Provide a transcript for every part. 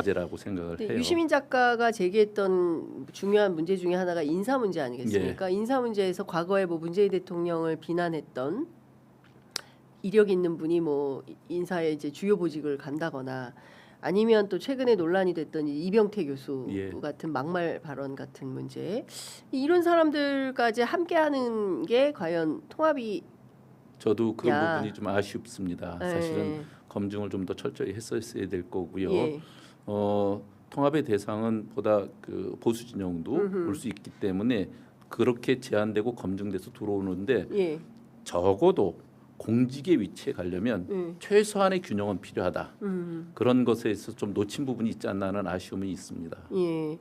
과제라고 생각을 해요. 유시민 작가가 제기했던 중요한 문제 중에 하나가 인사 문제 아니겠습니까? 인사 문제에서 과거에 뭐 문재인 대통령을 비난했던 이력 있는 분이 뭐 인사에 이제 주요 보직을 간다거나 아니면 또 최근에 논란이 됐던 이병태 교수 같은 막말 발언 같은 문제, 이런 사람들까지 함께하는 게 과연 통합이? 저도 그런 부분이 좀 아쉽습니다. 사실은 검증을 좀 더 철저히 했었어야 될 거고요. 통합의 대상은 보다 그 보수 진영도 올 수 있기 때문에 그렇게 제한되고 검증돼서 들어오는데 적어도 공직의 위치에 가려면 최소한의 균형은 필요하다. 그런 것에서 좀 놓친 부분이 있지 않나 하는 아쉬움이 있습니다. 예,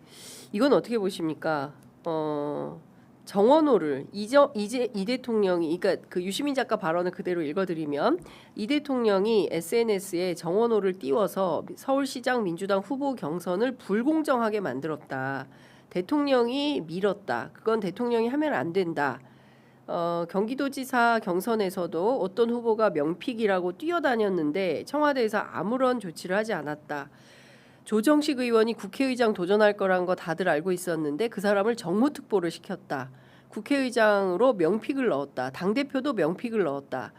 이건 어떻게 보십니까? 정원호를 이 대통령이, 그러니까 그 유시민 작가 발언을 그대로 읽어드리면 이 대통령이 SNS에 정원호를 띄워서 서울시장 민주당 후보 경선을 불공정하게 만들었다. 대통령이 밀었다. 그건 대통령이 하면 안 된다. 경기도지사 경선에서도 어떤 후보가 명픽이라고 뛰어다녔는데 청와대에서 아무런 조치를 하지 않았다. 조정식 의원이 국회의장 도전할 거란 거 다들 알고 있었는데 그 사람을 정무특보를 시켰다. 국회의장으로 명픽을 넣었다. 당대표도 명픽을 넣었다.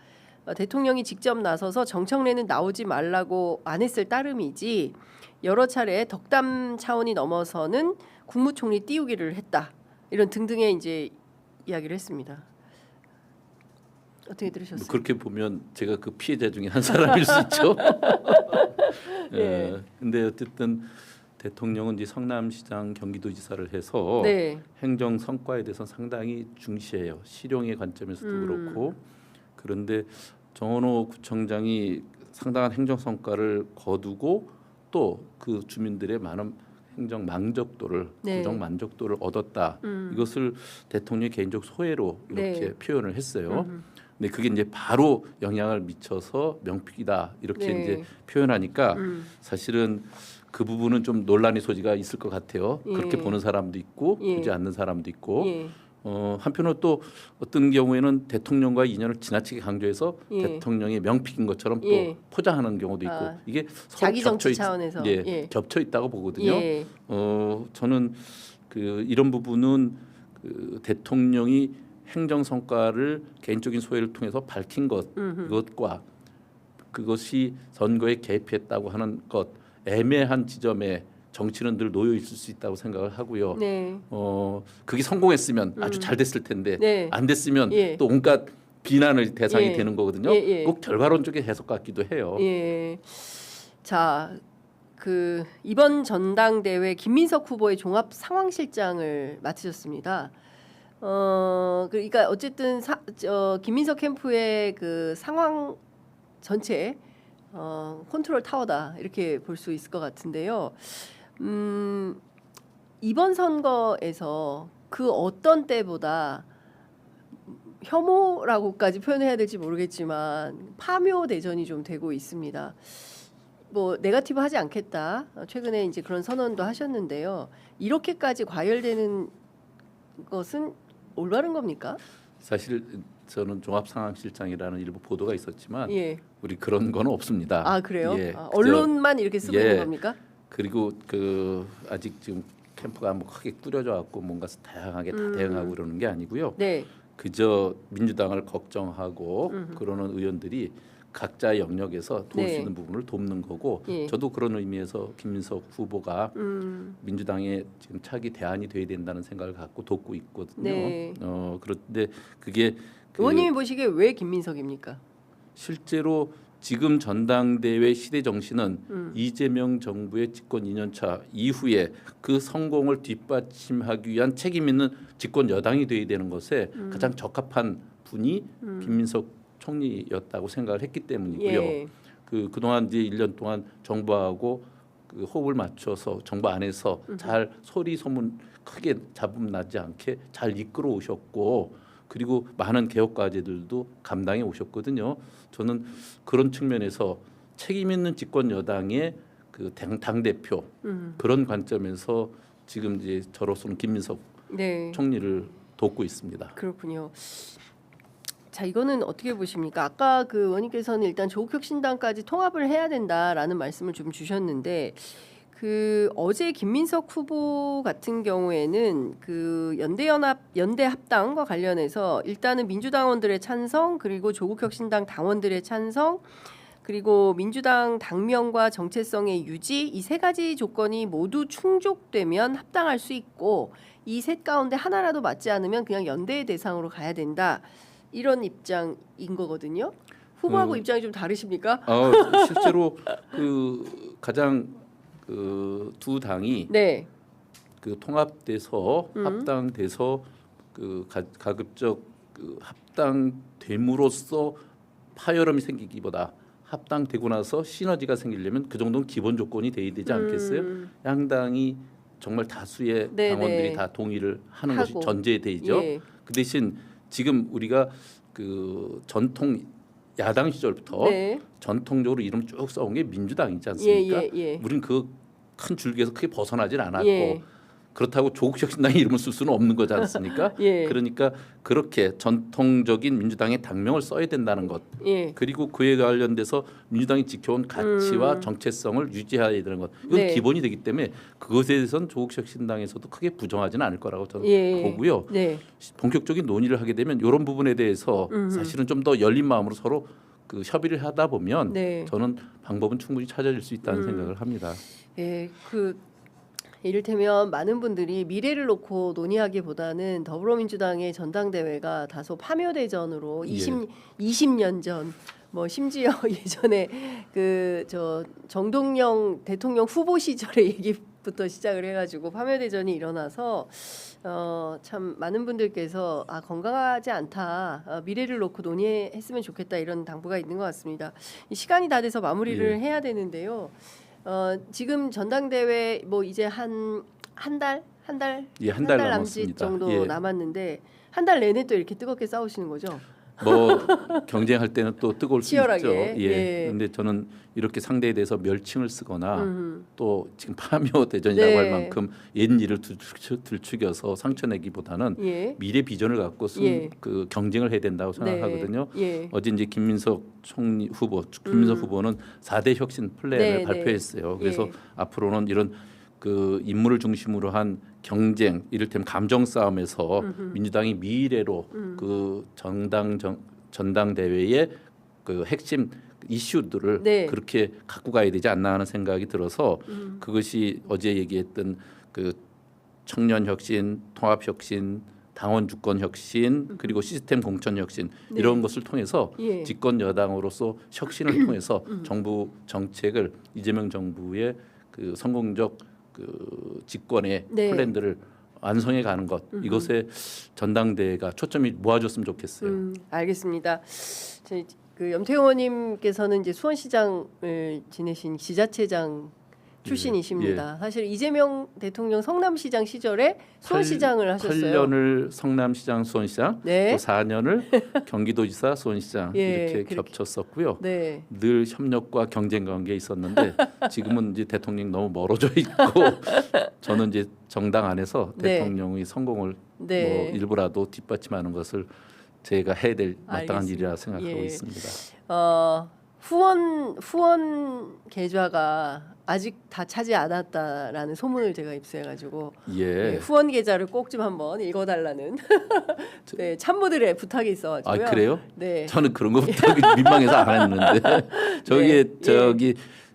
대통령이 직접 나서서 정청래는 나오지 말라고 안 했을 따름이지 여러 차례 덕담 차원이 넘어서는 국무총리 띄우기를 했다. 이런 등등의 이제 이야기를 했습니다. 어떻게 들으셨어요? 그렇게 보면 제가 그 피해자 중에 한 사람일 수 있죠. 근데 어쨌든 대통령은 이제 성남시장 경기도지사를 해서 행정 성과에 대해서 상당히 중시해요. 실용의 관점에서도 그렇고. 그런데 정원호 구청장이 상당한 행정 성과를 거두고 또 그 주민들의 많은 행정 만족도를 구정 만족도를 얻었다. 이것을 대통령의 개인적 소회로 이렇게 표현을 했어요. 근데 그게 이제 바로 영향을 미쳐서 명픽이다 이렇게 이제 표현하니까 사실은 그 부분은 좀 논란의 소지가 있을 것 같아요. 그렇게 보는 사람도 있고 보지 않는 사람도 있고 한편으로 또 어떤 경우에는 대통령과의 인연을 지나치게 강조해서 대통령의 명픽인 것처럼 또 포장하는 경우도 있고 이게 자기 정치 차원에서 겹쳐 있다고 보거든요. 저는 그 이런 부분은 그 대통령이 행정 성과를 개인적인 소회를 통해서 밝힌 것 그것과 그것이 선거에 개입했다고 하는 것 애매한 지점에 정치는 늘 놓여 있을 수 있다고 생각을 하고요. 그게 성공했으면 아주 잘 됐을 텐데 안 됐으면 또 온갖 비난의 대상이 되는 거거든요. 꼭 결과론적인 해석 같기도 해요. 자, 그 이번 전당대회 김민석 후보의 종합 상황실장을 맡으셨습니다. 그러니까 어쨌든 김민석 캠프의 그 상황 전체 컨트롤 타워다 이렇게 볼 수 있을 것 같은데요. 이번 선거에서 그 어떤 때보다 혐오라고까지 표현해야 될지 모르겠지만 파묘 대전이 좀 되고 있습니다. 뭐 네거티브 하지 않겠다. 최근에 이제 그런 선언도 하셨는데요. 이렇게까지 과열되는 것은 올바른 겁니까? 사실 저는 종합상황실장이라는 일부 보도가 있었지만 우리 그런 건 없습니다. 아 그래요? 언론만 이렇게 쓰고 있는 겁니까? 그리고 그 아직 지금 캠프가 뭐 크게 꾸려져 갖고 뭔가 다양하게 다 대응하고 그러는 게 아니고요. 그저 민주당을 걱정하고 그러는 의원들이 각자의 영역에서 도울 수 있는 부분을 돕는 거고 저도 그런 의미에서 김민석 후보가 민주당의 지금 차기 대안이 돼야 된다는 생각을 갖고 돕고 있거든요. 그런데 그게 의원님이 보시기에 왜 김민석입니까? 실제로 지금 전당대회 시대 정신은 이재명 정부의 집권 2년차 이후에 그 성공을 뒷받침하기 위한 책임 있는 집권 여당이 돼야 되는 것에 가장 적합한 분이 김민석 총리였다고 생각을 했기 때문이고요. 그동안 이제 1년 동안 정부하고 그 호흡을 맞춰서 정부 안에서 잘 소리 소문 크게 잡음 나지 않게 잘 이끌어 오셨고 그리고 많은 개혁 과제들도 감당해 오셨거든요. 저는 그런 측면에서 책임 있는 집권 여당의 그 당 대표 그런 관점에서 지금 이제 저로서는 김민석 총리를 돕고 있습니다. 그렇군요. 자, 이거는 어떻게 보십니까? 아까 그 의원님께서는 일단 조국혁신당까지 통합을 해야 된다라는 말씀을 좀 주셨는데 그 어제 김민석 후보 같은 경우에는 그 연대 합당과 관련해서 일단은 민주당원들의 찬성, 그리고 조국혁신당 당원들의 찬성, 그리고 민주당 당명과 정체성의 유지, 이 세 가지 조건이 모두 충족되면 합당할 수 있고, 이 셋 가운데 하나라도 맞지 않으면 그냥 연대의 대상으로 가야 된다, 이런 입장인 거거든요. 후보하고 입장이 좀 다르십니까? 실제로 그 가장 그 두 당이 네. 그 통합돼서 합당돼서 그 가급적 그 합당됨으로써 파열음이 생기기보다 합당되고 나서 시너지가 생기려면 그 정도는 기본 조건이 돼야 되지 않겠어요? 양당이 정말 다수의 네네. 당원들이 다 동의를 하는 것이 전제되죠. 예. 그 대신 지금 우리가 그 전통 야당 시절부터 네. 전통적으로 이름 쭉 써온 게 민주당이지 않습니까? 우린 그 큰 줄기에서 크게 벗어나질 않았고 그렇다고 조국혁신당의 이름을 쓸 수는 없는 거지 않습니까? 그러니까 그렇게 전통적인 민주당의 당명을 써야 된다는 것, 그리고 그에 관련돼서 민주당이 지켜온 가치와 정체성을 유지해야 되는 것, 이건 기본이 되기 때문에 그것에 대해서는 조국혁신당에서도 크게 부정하지는 않을 거라고 저는 보고요. 본격적인 논의를 하게 되면 이런 부분에 대해서 사실은 좀 더 열린 마음으로 서로 그 협의를 하다 보면 저는 방법은 충분히 찾아질 수 있다는 생각을 합니다. 그 이를테면 많은 분들이 미래를 놓고 논의하기보다는 더불어민주당의 전당대회가 다소 파묘대전으로 20년 전, 뭐 심지어 예전에 그 정동영 대통령 후보 시절의 얘기부터 시작을 해가지고 파묘대전이 일어나서 참 많은 분들께서 건강하지 않다, 미래를 놓고 논의했으면 좋겠다, 이런 당부가 있는 것 같습니다. 시간이 다 돼서 마무리를 해야 되는데요. 지금 전당대회 뭐 이제 한 달 남짓 정도 남았는데 한 달 내내 또 이렇게 뜨겁게 싸우시는 거죠? 뭐 경쟁할 때는 또 뜨거울 수 치열하게. 있죠. 그런데 저는 이렇게 상대에 대해서 멸칭을 쓰거나 또 지금 파묘 대전이라고 할 만큼 옛 일을 들추겨서 상처내기보다는 미래 비전을 갖고 그 경쟁을 해야 된다고 생각하거든요. 어제 이제 김민석 후보는 4대 혁신 플랜을 발표했어요. 그래서 앞으로는 이런 그 인물을 중심으로 한 경쟁, 이를테면 감정 싸움에서 민주당이 미래로 그 전당대회의 그 핵심 이슈들을 그렇게 갖고 가야 되지 않나 하는 생각이 들어서 그것이 어제 얘기했던 그 청년 혁신, 통합 혁신, 당원 주권 혁신, 그리고 시스템 공천 혁신, 이런 것을 통해서 집권 여당으로서 혁신을 통해서 정부 정책을, 이재명 정부의 그 성공적 그 집권의 플랜들을 완성해 가는 것, 이것에 전당대회가 초점이 모아줬으면 좋겠어요. 알겠습니다. 그 염태호 의원님께서는 이제 수원시장을 지내신 지자체장 출신이십니다. 사실 이재명 대통령 성남시장 시절에 수원시장을 하셨어요. 8년을 성남시장, 수원시장, 또 4년을 경기도지사, 수원시장 이렇게 겹쳤었고요. 늘 협력과 경쟁 관계에 있었는데 지금은 이제 대통령이 너무 멀어져 있고 저는 이제 정당 안에서 대통령의 성공을 뭐 일부라도 뒷받침하는 것을 제가 해야 될 마땅한 일이라 생각하고 있습니다. 후원 계좌가 아직 다 차지 않았다라는 소문을 제가 입수해가지고 후원 계좌를 꼭 좀 한번 읽어달라는 참모들의 부탁이 있어가지고요. 그래요? 저는 그런 거부터 민망해서 안 했는데 저기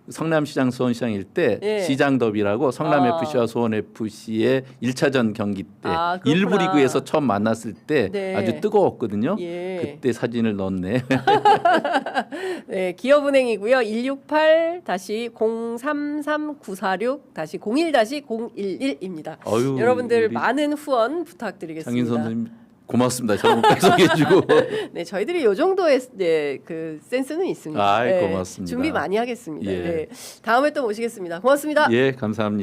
성남시장, 수원시장일 때 시장 더비라고 성남 FC와 수원 FC의 1차전 경기 때 일부 리그에서 처음 만났을 때 아주 뜨거웠거든요. 그때 사진을 넣었네. 기업은행이고요. 168-033946-01-011입니다. 여러분들 많은 후원 부탁드리겠습니다. 장인 선생님 고맙습니다. 저런 배송해주고. 저희들이 요 정도의 그 센스는 있습니다. 고맙습니다. 준비 많이 하겠습니다. 다음에 또 모시겠습니다. 고맙습니다. 감사합니다.